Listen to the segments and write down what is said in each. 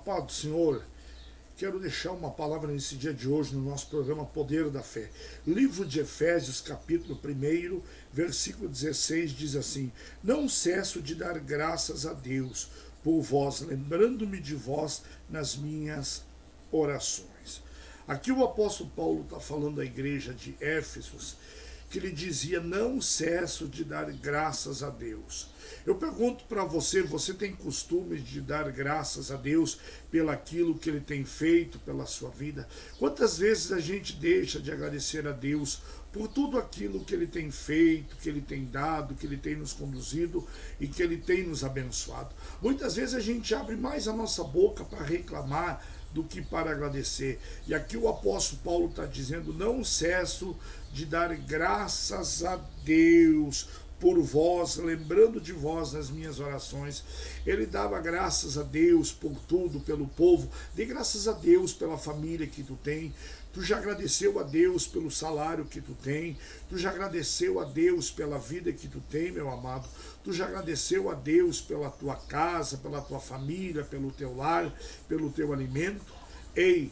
paz do Senhor. Quero deixar uma palavra nesse dia de hoje no nosso programa Poder da Fé. Livro de Efésios, capítulo 1, versículo 16, diz assim: Não cesso de dar graças a Deus por vós, lembrando-me de vós nas minhas orações. Aqui o apóstolo Paulo está falando à igreja de Éfeso, que ele dizia: não cesso de dar graças a Deus. Eu pergunto para você, você tem costume de dar graças a Deus pelaquilo que Ele tem feito pela sua vida? Quantas vezes a gente deixa de agradecer a Deus por tudo aquilo que Ele tem feito, que Ele tem dado, que Ele tem nos conduzido e que Ele tem nos abençoado? Muitas vezes a gente abre mais a nossa boca para reclamar do que para agradecer. E aqui o apóstolo Paulo está dizendo: não cesso de dar graças a Deus por vós, lembrando de vós nas minhas orações. Ele dava graças a Deus por tudo, pelo povo. Dê graças a Deus pela família que tu tem. Tu já agradeceu a Deus pelo salário que tu tem? Tu já agradeceu a Deus pela vida que tu tem, meu amado? Tu já agradeceu a Deus pela tua casa, pela tua família, pelo teu lar, pelo teu alimento? Ei,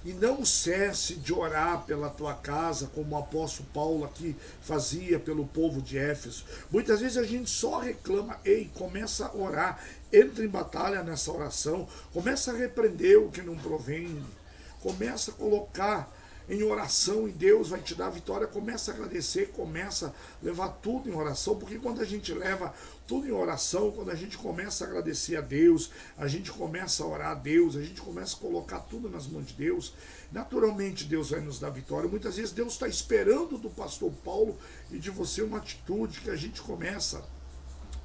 e não cesse de orar pela tua casa, como o apóstolo Paulo aqui fazia pelo povo de Éfeso. Muitas vezes a gente só reclama. Ei, começa a orar, entra em batalha nessa oração, começa a repreender o que não provém, começa a colocar em oração e Deus vai te dar vitória. Começa a agradecer, começa a levar tudo em oração, porque quando a gente leva tudo em oração, quando a gente começa a agradecer a Deus, a gente começa a orar a Deus, a gente começa a colocar tudo nas mãos de Deus, naturalmente Deus vai nos dar vitória. Muitas vezes Deus está esperando do pastor Paulo e de você uma atitude que a gente começa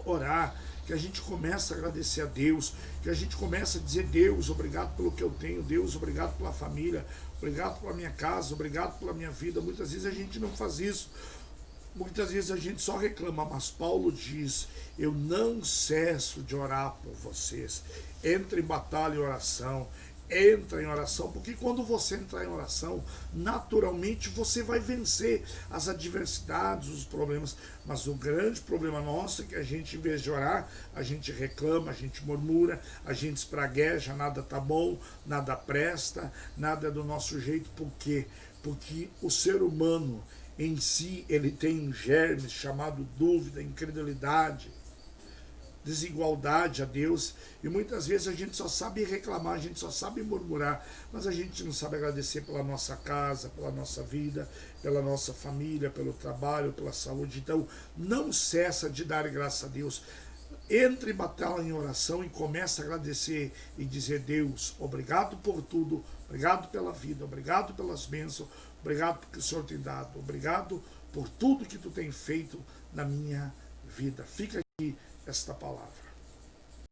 a orar, que a gente começa a agradecer a Deus, que a gente começa a dizer: Deus, obrigado pelo que eu tenho, Deus, obrigado pela família, obrigado pela minha casa, obrigado pela minha vida. Muitas vezes a gente não faz isso, muitas vezes a gente só reclama, mas Paulo diz: eu não cesso de orar por vocês. Entra em batalha e oração, entra em oração, porque quando você entrar em oração, naturalmente você vai vencer as adversidades, os problemas. Mas o grande problema nosso é que a gente, em vez de orar, a gente reclama, a gente murmura, a gente espragueja: nada tá bom, nada presta, nada é do nosso jeito. Por quê? Porque o ser humano em si, ele tem um germe chamado dúvida, incredulidade, desigualdade a Deus, e muitas vezes a gente só sabe reclamar, a gente só sabe murmurar, mas a gente não sabe agradecer pela nossa casa, pela nossa vida, pela nossa família, pelo trabalho, pela saúde. Então não cessa de dar graças a Deus. Entre em batalha em oração e começa a agradecer e dizer: Deus, obrigado por tudo, obrigado pela vida, obrigado pelas bênçãos, obrigado porque o Senhor tem dado, obrigado por tudo que tu tem feito na minha vida. Fica aqui esta palavra.